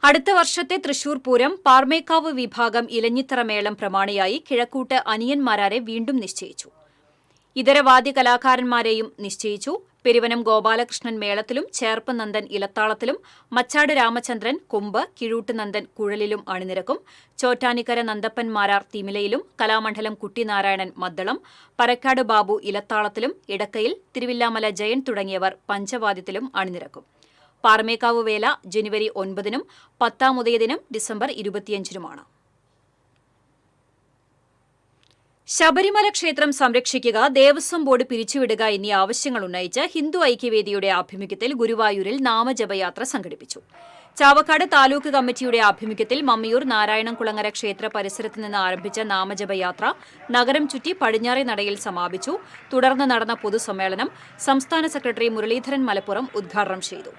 അടുത്ത വർഷത്തെ തൃശൂർ പൂരം പാർമേക്കാവ് വിഭാഗം ഇലഞ്ഞിത്തറ മേളം പ്രമാണിയായി കിഴക്കൂട്ട് അനിയൻ മാരാരെ വീണ്ടും നിശ്ചയിച്ചു. ഇതര വാദ്യ കലാകാരന്മാരെയും നിശ്ചയിച്ചു. പെരുവനം ഗോപാലകൃഷ്ണൻ മേളത്തിലും ചേർപ്പ് നന്ദൻ ഇലത്താളത്തിലും മച്ചാട് രാമചന്ദ്രൻ കൊമ്പ്, കിഴൂട്ട് നന്ദൻ കുഴലിലും അണിനിരക്കും. ചോറ്റാനിക്കര നന്ദപ്പൻ മാരാർ തിമിലയിലും കലാമണ്ഡലം കുട്ടിനാരായണൻ മദ്ദളം, പരക്കാട് ബാബു ഇലത്താളത്തിലും ഇടക്കയിൽ തിരുവില്ലാമല ജയൻ തുടങ്ങിയവർ പഞ്ചവാദ്യത്തിലും അണിനിരക്കും. പാറമേക്കാവ് വേല ജനുവരി 9-നും 10-ാം ഉദയദിനം ഡിസംബർ 25-നുമാണ്. ശബരിമല ക്ഷേത്രം സംരക്ഷിക്കുക, ദേവസ്വം ബോർഡ് പിരിച്ചുവിടുക എന്നീ ആവശ്യങ്ങൾ ഉന്നയിച്ച് ഹിന്ദു ഐക്യവേദിയുടെ ആഭിമുഖ്യത്തിൽ ഗുരുവായൂരിൽ നാമജപയാത്ര സംഘടിപ്പിച്ചു. ചാവക്കാട് താലൂക്ക് കമ്മിറ്റിയുടെ ആഭിമുഖ്യത്തിൽ മമ്മിയൂർ നാരായണംകുളങ്ങര ക്ഷേത്ര പരിസരത്ത് നിന്ന് ആരംഭിച്ച നാമജപയാത്ര നഗരം ചുറ്റി പടിഞ്ഞാറേ നടയിൽ സമാപിച്ചു. തുടർന്ന് നടന്ന പൊതുസമ്മേളനം സംസ്ഥാന സെക്രട്ടറി മുരളീധരൻ മലപ്പുറം ഉദ്ഘാടനം ചെയ്തു.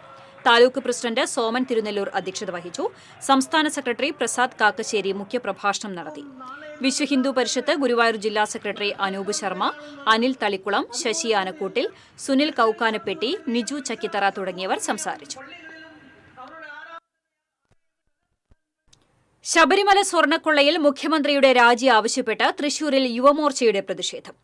താലൂക്ക് പ്രസിഡന്റ് സോമൻ തിരുനെല്ലൂർ അധ്യക്ഷത വഹിച്ചു. സംസ്ഥാന സെക്രട്ടറി പ്രസാദ് കാക്കശ്ശേരി മുഖ്യപ്രഭാഷണം നടത്തി. വിശ്വ ഹിന്ദു പരിഷത്ത് ഗുരുവായൂർ ജില്ലാ സെക്രട്ടറി അനൂപ് ശർമ്മ, അനിൽ തളിക്കുളം, ശശി ആനക്കൂട്ടിൽ, സുനിൽ കൌക്കാനപ്പെട്ടി, നിജു ചക്കിത്തറ തുടങ്ങിയവർ സംസാരിച്ചു. ശബരിമല സ്വർണ്ണക്കൊള്ളയിൽ മുഖ്യമന്ത്രിയുടെ രാജി ആവശ്യപ്പെട്ട് തൃശൂരിൽ യുവമോർച്ചയുടെ പ്രതിഷേധം.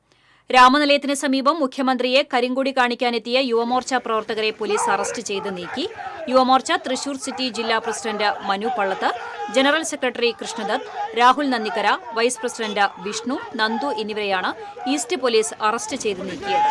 രാമനിലയത്തിന് സമീപം മുഖ്യമന്ത്രിയെ കരിങ്കൊടി കാണിക്കാനെത്തിയ യുവമോർച്ച പ്രവർത്തകരെ പോലീസ് അറസ്റ്റ് ചെയ്ത് നീക്കി. യുവമോർച്ച തൃശൂർ സിറ്റി ജില്ലാ president Manu Pallath, general secretary Krishnadath, Rahul Nandikkara, vice president Vishnu, Nandu എന്നിവരെയാണ് ഈസ്റ്റ് പോലീസ് അറസ്റ്റ് ചെയ്ത് നീക്കിയത്.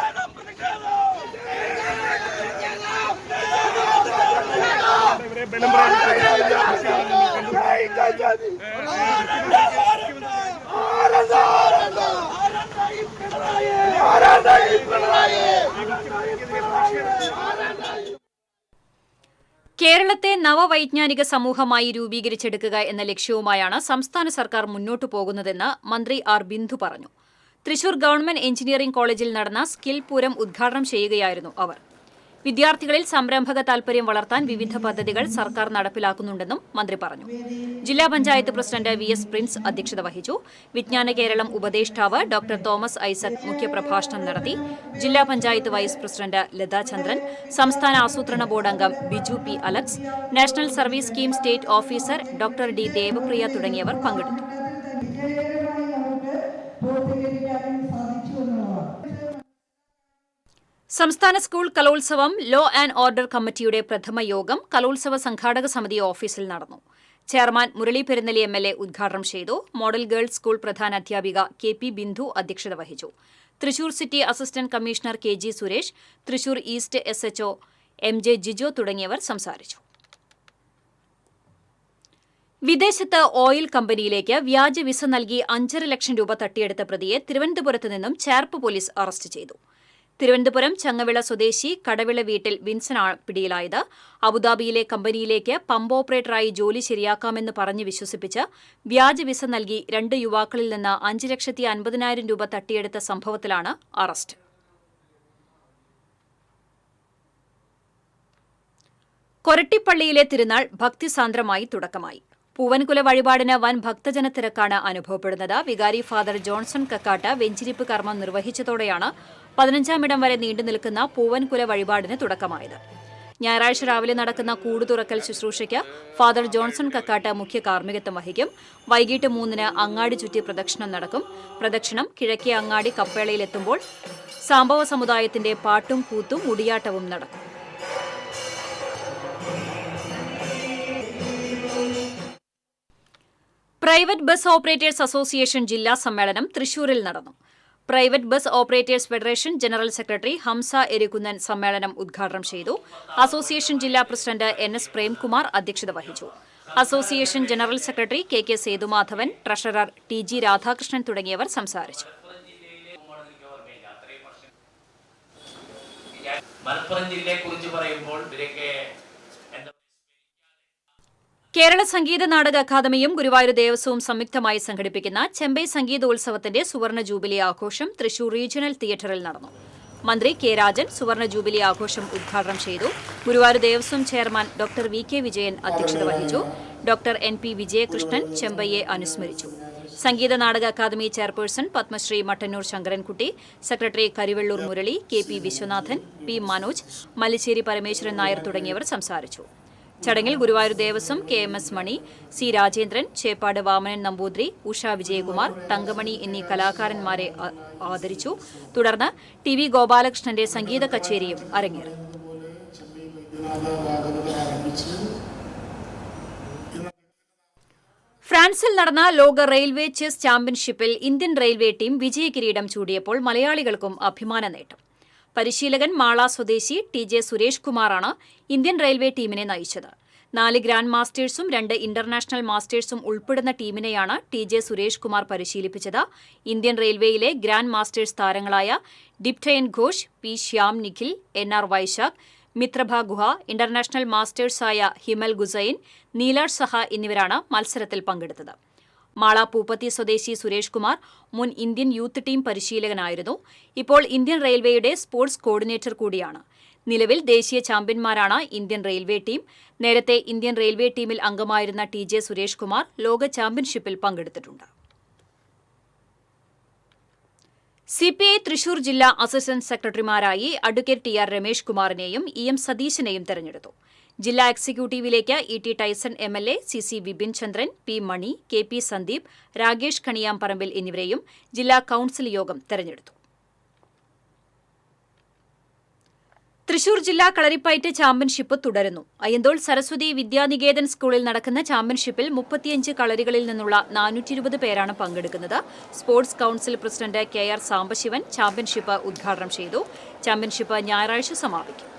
കേരളത്തെ നവവൈജ്ഞാനിക സമൂഹമായി രൂപീകരിച്ചെടുക്കുക എന്ന ലക്ഷ്യവുമായാണ് സംസ്ഥാന സർക്കാർ മുന്നോട്ടു പോകുന്നതെന്ന് മന്ത്രി ആർ ബിന്ദു പറഞ്ഞു. തൃശൂർ ഗവൺമെന്റ് എഞ്ചിനീയറിംഗ് കോളേജിൽ നടന്ന സ്കിൽ പൂരം ഉദ്ഘാടനം ചെയ്യുകയായിരുന്നു അവർ. വിദ്യാർത്ഥികളിൽ സംരംഭക താൽപര്യം വളർത്താൻ വിവിധ പദ്ധതികൾ സർക്കാർ നടപ്പിലാക്കുന്നുണ്ടെന്നും മന്ത്രി പറഞ്ഞു. ജില്ലാ പഞ്ചായത്ത് പ്രസിഡന്റ് VS പ്രിൻസ് അധ്യക്ഷത വഹിച്ചു. വിജ്ഞാന കേരളം ഉപദേഷ്ടാവ് ഡോക്ടർ തോമസ് ഐസക് മുഖ്യപ്രഭാഷണം നടത്തി. ജില്ലാ പഞ്ചായത്ത് വൈസ് പ്രസിഡന്റ് ലതാ ചന്ദ്രൻ, സംസ്ഥാന ആസൂത്രണ ബോർഡ് അംഗം Biju P Alex, national service scheme state officer doctor D Devapriya തുടങ്ങിയവർ പങ്കെടുത്തു. സംസ്ഥാന സ്കൂൾ കലോത്സവം ലോ ആൻഡ് ഓർഡർ കമ്മിറ്റിയുടെ പ്രഥമ യോഗം കലോത്സവ സംഘാടക സമിതി ഓഫീസിൽ നടന്നു. ചെയർമാൻ മുരളി പെരുന്നലി MLA ഉദ്ഘാടനം ചെയ്തു. മോഡൽ ഗേൾസ് സ്കൂൾ പ്രധാനാധ്യാപിക KP ബിന്ദു അധ്യക്ഷത വഹിച്ചു. Thrissur city assistant commissioner KG Suresh, Thrissur east SHO MJ Jijo തുടങ്ങിയവർ സംസാരിച്ചു. വിദേശത്ത് ഓയിൽ കമ്പനിയിലേക്ക് വ്യാജ വിസ നൽകി 5.5 ലക്ഷം രൂപ തട്ടിയെടുത്ത പ്രതിയെ തിരുവനന്തപുരത്ത് നിന്നും ചേർപ്പ് പോലീസ് അറസ്റ്റ് ചെയ്തു. തിരുവനന്തപുരം ചങ്ങവിള സ്വദേശി കടവിള വീട്ടിൽ വിൻസനാണ് പിടിയിലായത്. അബുദാബിയിലെ കമ്പനിയിലേക്ക് പമ്പ് ഓപ്പറേറ്ററായി ജോലി ശരിയാക്കാമെന്ന് പറഞ്ഞ് വിശ്വസിപ്പിച്ച് വ്യാജ വിസ നൽകി 2 യുവാക്കളിൽ നിന്ന് 5,50,000 രൂപ തട്ടിയെടുത്ത സംഭവത്തിലാണ് അറസ്റ്റ്. കൊരട്ടിപ്പള്ളിയിലെ തിരുനാൾ ഭക്തിസാന്ദ്രമായി തുടക്കമായി. പൂവൻകുല വഴിപാടിന് വൻ ഭക്തജന തിരക്കാണ് അനുഭവപ്പെടുന്നത്. വികാരി ഫാദർ ജോൺസൺ കക്കാട്ട് വെഞ്ചിരിപ്പ് കർമ്മം നിർവഹിച്ചതോടെയാണ് 15-ാം ഇടം വരെ നീണ്ടുനിൽക്കുന്ന പൂവൻകുല വഴിപാടിന് തുടക്കമായത്. ഞായറാഴ്ച രാവിലെ നടക്കുന്ന കൂടുതുറക്കൽ ശുശ്രൂഷയ്ക്ക് ഫാദർ ജോൺസൺ കക്കാട്ട് മുഖ്യ കാർമ്മികത്വം വഹിക്കും. വൈകിട്ട് 3-ന് അങ്ങാടി ചുറ്റി പ്രദക്ഷിണം നടക്കും. പ്രദക്ഷിണം കിഴക്കേ അങ്ങാടി കപ്പേളയിലെത്തുമ്പോൾ സാംബവ സമുദായത്തിന്റെ പാട്ടും കൂത്തും മുടിയാട്ടവും നടക്കും. പ്രൈവറ്റ് ബസ് ഓപ്പറേറ്റേഴ്സ് അസോസിയേഷൻ ജില്ലാ സമ്മേളനം തൃശൂരിൽ നടന്നു. Private bus operators federation general secretary Hamza Erikkunnan സമ്മേളനം ഉദ്ഘാടനം ചെയ്തു. അസോസിയേഷൻ ജില്ലാ പ്രസിഡന്റ് NS പ്രേംകുമാർ അധ്യക്ഷത വഹിച്ചു. Association general secretary KK Sethumadhavan, treasurer TG Radhakrishnan തുടങ്ങിയവർ സംസാരിച്ചു. മലപ്പുറം ജില്ലയെക്കുറിച്ച് പറയുമ്പോൾ കേരള സംഗീത നാടക അക്കാദമിയും ഗുരുവായൂർ ദേവസ്വവും സംയുക്തമായി സംഘടിപ്പിക്കുന്ന ചെമ്പൈ സംഗീതോത്സവത്തിന്റെ സുവർണ ജൂബിലി ആഘോഷം തൃശൂർ റീജിയണൽ തിയേറ്ററിൽ നടന്നു. മന്ത്രി K രാജൻ സുവർണ ജൂബിലി ആഘോഷം ഉദ്ഘാടനം ചെയ്തു. Guruvayur Devaswom chairman doctor VK Vijayan അധ്യക്ഷത വഹിച്ചു. ഡോക്ടർ NP വിജയകൃഷ്ണൻ ചെമ്പൈയെ അനുസ്മരിച്ചു. Sangeetha Nataka Akademi chairperson Padmashri Mattannur Sankarankutty, secretary Karivellur Murali, KP Viswanathan, P Manoj, Mallissery Parameswaran Nair തുടങ്ങിയവർ സംസാരിച്ചു. ചടങ്ങിൽ ഗുരുവായൂർ ദേവസ്വം KMS മണി, C രാജേന്ദ്രൻ, ചേപ്പാട് വാമനൻ നമ്പൂതിരി, ഉഷ വിജയകുമാർ, തങ്കമണി എന്നീ കലാകാരന്മാരെ ആദരിച്ചു. തുടർന്ന് TV ഗോപാലകൃഷ്ണന്റെ സംഗീത കച്ചേരിയും അരങ്ങേറി. ഫ്രാൻസിൽ നടന്ന ലോക റെയിൽവേ ചെസ് ചാമ്പ്യൻഷിപ്പിൽ ഇന്ത്യൻ റെയിൽവേ ടീം വിജയകിരീടം ചൂടിയപ്പോൾ മലയാളികൾക്കും അഭിമാന നേട്ടം. പരിശീലകൻ മാള സ്വദേശി TJ സുരേഷ് കുമാറാണ് ഇന്ത്യൻ റെയിൽവേ ടീമിനെ നയിച്ചത്. 4 ഗ്രാൻഡ് മാസ്റ്റേഴ്സും 2 ഇന്റർനാഷണൽ മാസ്റ്റേഴ്സും ഉൾപ്പെടുന്ന ടീമിനെയാണ് TJ സുരേഷ് കുമാർ പരിശീലിപ്പിച്ചത്. ഇന്ത്യൻ റെയിൽവേയിലെ ഗ്രാൻഡ് മാസ്റ്റേഴ്സ് താരങ്ങളായ ഡിപ്റ്റയൻ ഘോഷ്, P ശ്യാം നിഖിൽ, NR വൈശാഖ്, മിത്രഭ ഗുഹ, ഇന്റർനാഷണൽ മാസ്റ്റേഴ്സായ ഹിമൽ ഗുസൈൻ, നീലാഷ് സഹ എന്നിവരാണ് മത്സരത്തിൽ പങ്കെടുത്തത്. മാള പൂപ്പത്തി സ്വദേശി സുരേഷ് കുമാർ മുൻ ഇന്ത്യൻ യൂത്ത് ടീം പരിശീലകനായിരുന്നു. ഇപ്പോൾ ഇന്ത്യൻ റെയിൽവേയുടെ സ്പോർട്സ് കോർഡിനേറ്റർ കൂടിയാണ്. നിലവിൽ ദേശീയ ചാമ്പ്യന്മാരാണ് ഇന്ത്യൻ റെയിൽവേ ടീം. നേരത്തെ ഇന്ത്യൻ റെയിൽവേ ടീമിൽ അംഗമായിരുന്ന TJ സുരേഷ് കുമാർ ലോക ചാമ്പ്യൻഷിപ്പിൽ പങ്കെടുത്തിട്ടുണ്ട്. CPI തൃശൂർ ജില്ലാ അസിസ്റ്റന്റ് സെക്രട്ടറിമാരായി അഡ്വക്കേറ്റ് TR രമേഷ് കുമാറിനെയും EM സതീശനെയും തെരഞ്ഞെടുത്തു. ജില്ലാ എക്സിക്യൂട്ടീവിലേക്ക് ET Tyson MLA, CC Vipin Chandran, P Mani, KP Sandeep, Rakesh Kaniyamparambil എന്നിവരെയും ജില്ലാ കൌൺസിൽ യോഗം തെരഞ്ഞെടുത്തു. തൃശൂർ ജില്ലാ കളരിപ്പയറ്റ് ചാമ്പ്യൻഷിപ്പ് തുടരുന്നു. അയ്യന്തോൾ സരസ്വതി വിദ്യാനികേതൻ സ്കൂളിൽ നടക്കുന്ന ചാമ്പ്യൻഷിപ്പിൽ 35 കളരികളിൽ നിന്നുള്ള 420 പേരാണ് പങ്കെടുക്കുന്നത്. Sports council president KR Sambasivan championship ഉദ്ഘാടനം ചെയ്തു. ചാമ്പ്യൻഷിപ്പ് ഞായറാഴ്ച സമാപിക്കും.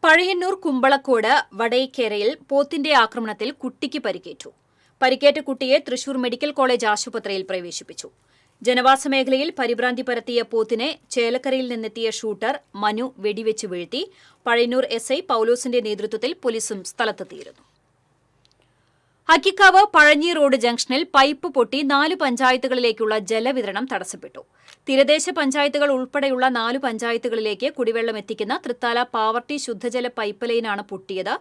പഴയന്നൂർ കുമ്പളക്കോട് വടൈക്കേരയിൽ പോത്തിന്റെ ആക്രമണത്തിൽ കുട്ടിക്ക് പരിക്കേറ്റു. പരിക്കേറ്റ കുട്ടിയെ തൃശൂർ മെഡിക്കൽ കോളേജ് ആശുപത്രിയിൽ പ്രവേശിപ്പിച്ചു. ജനവാസ മേഖലയിൽ പരിഭ്രാന്തി പരത്തിയ പോത്തിനെ ചേലക്കരയിൽ നിന്നെത്തിയ ഷൂട്ടർ മനു വെടിവെച്ച് വീഴ്ത്തി. പഴയന്നൂർ SI പൌലോസിന്റെ നേതൃത്വത്തിൽ പോലീസും സ്ഥലത്തെത്തിയിരുന്നു. അക്കിക്കാവ് പഴഞ്ഞി റോഡ് ജംഗ്ഷനിൽ പൈപ്പ് പൊട്ടി 4 പഞ്ചായത്തുകളിലേക്കുള്ള ജലവിതരണം തടസ്സപ്പെട്ടു. തീരദേശ പഞ്ചായത്തുകൾ ഉൾപ്പെടെയുള്ള 4 പഞ്ചായത്തുകളിലേക്ക് കുടിവെള്ളം എത്തിക്കുന്ന തൃത്താല പാവർട്ടി ശുദ്ധജല പൈപ്പ് ലൈനാണ് പൊട്ടിയത്.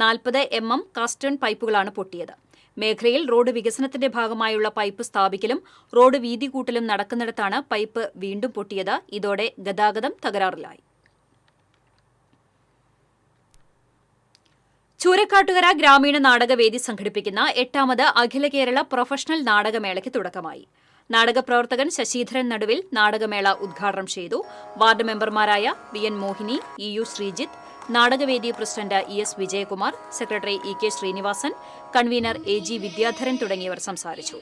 40 mm കാസ്റ്റേൺ പൈപ്പുകളാണ് പൊട്ടിയത്. മേഖലയിൽ റോഡ് വികസനത്തിന്റെ ഭാഗമായുള്ള പൈപ്പ് സ്ഥാപിക്കലും റോഡ് വീതി കൂട്ടലും നടക്കുന്നിടത്താണ് പൈപ്പ് വീണ്ടും പൊട്ടിയത്. ഇതോടെ ഗതാഗതം തകരാറിലായി. ചൂരക്കാട്ടുകര ഗ്രാമീണ നാടകവേദി സംഘടിപ്പിക്കുന്ന 8ാമത് അഖില കേരള പ്രൊഫഷണൽ നാടകമേളയ്ക്ക് തുടക്കമായി. നാടകപ്രവർത്തകൻ ശശിധരൻ നടുവിൽ നാടകമേള ഉദ്ഘാടനം ചെയ്തു. വാർഡ് മെമ്പർമാരായ BN മോഹിനി, EU ശ്രീജിത്ത്, നാടകവേദി president ES Vijayakumar, secretary EK Srinivasan, convener AG Vidyadharan തുടങ്ങിയവർ സംസാരിച്ചു.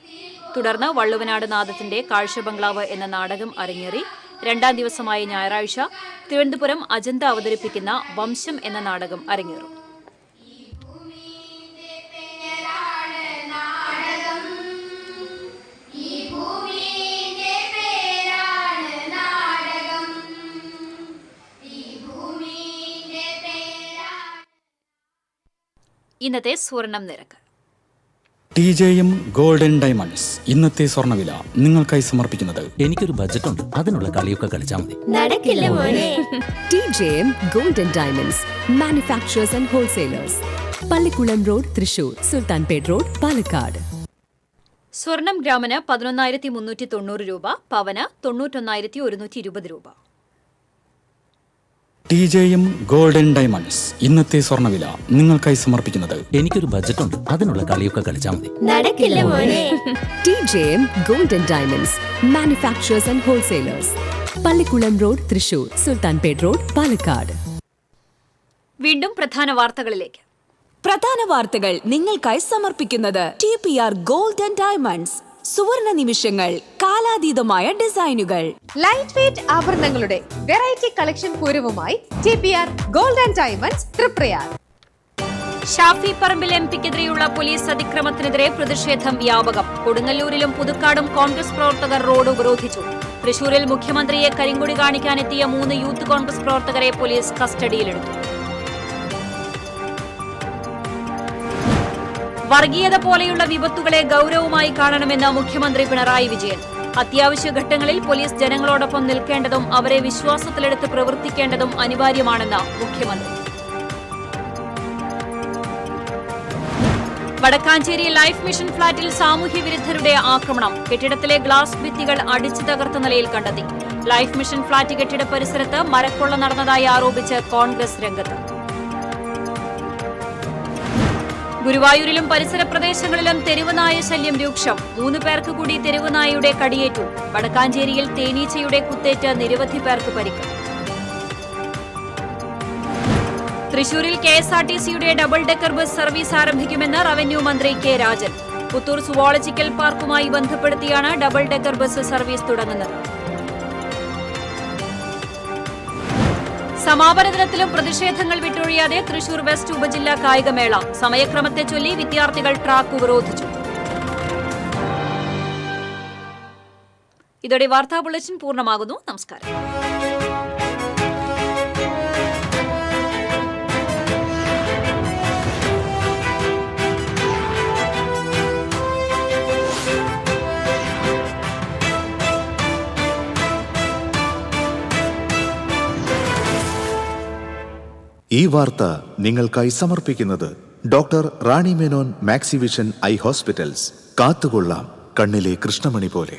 തുടർന്ന് വള്ളുവനാട് നാദത്തിന്റെ കാഴ്ച ബംഗ്ലാവ് എന്ന നാടകം അരങ്ങേറി. 2ാം ദിവസമായ ഞായറാഴ്ച തിരുവനന്തപുരം അജന്ത അവതരിപ്പിക്കുന്ന വംശം എന്ന നാടകം അരങ്ങേറും. ഇന്നത്തെ സ്വർണം നിരക്ക്. TJM ഗോൾഡൻ ഡയമണ്ട്സ് ഇന്നത്തെ സ്വർണ്ണവില നിങ്ങൾക്കായി സമർപ്പിക്കുന്നത് എനിക്കൊരു ബജറ്റ് ഉണ്ട്, അതിനുള്ള കളിയൊക്കെ കളിച്ചാൽ മതി. നടക്കില്ല മോനെ. TJM golden diamonds manufacturers and wholesalers, Pallikulam road Thrissur, Sultanpet road Palakkad. സ്വർണം ഗ്രാമിന് 11,390 രൂപ, പവന് 91,120 രൂപ. TJM ഗോൾഡൻ ഡയമണ്ട്സ് ഇന്നത്തെ സ്വർണ്ണവില നിങ്ങൾക്കായി സമർപ്പിക്കുന്നത് എനിക്കൊരു ബജറ്റ് ഉണ്ട്, അതിനുള്ള കളിയൊക്കെ കളിച്ചാൽ മതി. നടക്കില്ല മോനെ. TJM golden diamonds manufacturers and wholesalers, Pallikulam road Thrissur, Sultanpet road Palakkad. വീണ്ടും പ്രധാന വാർത്തകളിലേക്ക്. പ്രധാന വാർത്തകൾ നിങ്ങൾക്കായി സമർപ്പിക്കുന്നത് TPR ഗോൾഡൻ ഡയമണ്ട്സ്, സുവർണ നിമിഷങ്ങൾ, കാലാതീതമായ ഡിസൈനുകൾ. ലൈറ്റ് വെയ്റ്റ് ആഭരണങ്ങളുടെ വെറൈറ്റി കളക്ഷൻ പൂരവുമായി TPR golden diamonds Thriprayar. Shafi Parambil MPക്കെതിരെയുള്ള പോലീസ് അതിക്രമത്തിനെതിരെ പ്രതിഷേധം വ്യാപകം. കൊടുങ്ങല്ലൂരിലും പുതുക്കാടും കോൺഗ്രസ് പ്രവർത്തകർ റോഡ് ഉപരോധിച്ചു. തൃശൂരിൽ മുഖ്യമന്ത്രിയെ കരിങ്കൊടി കാണിക്കാനെത്തിയ 3 യൂത്ത് കോൺഗ്രസ് പ്രവർത്തകരെ പോലീസ് കസ്റ്റഡിയിലെടുത്തു. വർഗീയത പോലെയുള്ള വിപത്തുകളെ ഗൌരവമായി കാണണമെന്ന് മുഖ്യമന്ത്രി പിണറായി വിജയൻ. അത്യാവശ്യ ഘട്ടങ്ങളിൽ പോലീസ് ജനങ്ങളോടൊപ്പം നിൽക്കേണ്ടതും അവരെ വിശ്വാസത്തിലെടുത്ത് പ്രവർത്തിക്കേണ്ടതും അനിവാര്യമാണെന്ന് മുഖ്യമന്ത്രി. വടക്കാഞ്ചേരി ലൈഫ് മിഷൻ ഫ്ളാറ്റിൽ സാമൂഹ്യ വിരുദ്ധരുടെ ആക്രമണം. കെട്ടിടത്തിലെ ഗ്ലാസ് ഭിത്തികൾ അടിച്ചു തകർത്ത നിലയിൽ കണ്ടെത്തി. ലൈഫ് മിഷൻ ഫ്ളാറ്റ് കെട്ടിട പരിസരത്ത് മരക്കൊള്ള നടന്നതായി ആരോപിച്ച് കോൺഗ്രസ് രംഗത്ത്. ഗുരുവായൂരിലും പരിസര പ്രദേശങ്ങളിലും തെരുവുനായ ശല്യം രൂക്ഷം. 3 പേർക്ക് കൂടി തെരുവുനായയുടെ കടിയേറ്റു. വടക്കാഞ്ചേരിയിൽ തേനീച്ചയുടെ കുത്തേറ്റ് നിരവധി പേർക്ക് പരിക്ക്. തൃശൂരിൽ KSRTCയുടെ ഡബിൾ ഡെക്കർ ബസ് സർവീസ് ആരംഭിക്കുമെന്ന് റവന്യൂ മന്ത്രി കെ രാജൻ. പുത്തൂർ സുവോളജിക്കൽ പാർക്കുമായി ബന്ധപ്പെടുത്തിയാണ് ഡബിൾ ഡെക്കർ ബസ് സർവീസ് തുടങ്ങുന്നത്. സമാപന ദിനത്തിലും പ്രതിഷേധങ്ങൾ വിട്ടൊഴിയാതെ തൃശൂർ വെസ്റ്റ് ഉപജില്ലാ കായികമേള. സമയക്രമത്തെ ചൊല്ലി വിദ്യാർത്ഥികൾ ട്രാക്ക് ഉപരോധിച്ചു. ഇതോടെ വാർത്താ ബുള്ളറ്റിൻ പൂർണ്ണമാകുന്നു. നമസ്കാരം. ഈ വാർത്ത നിങ്ങൾക്കായി സമർപ്പിക്കുന്നത് doctor Rani Menon Maxivision I hospitals. കാത്തുകൊള്ളാം കണ്ണിലെ കൃഷ്ണമണി പോലെ.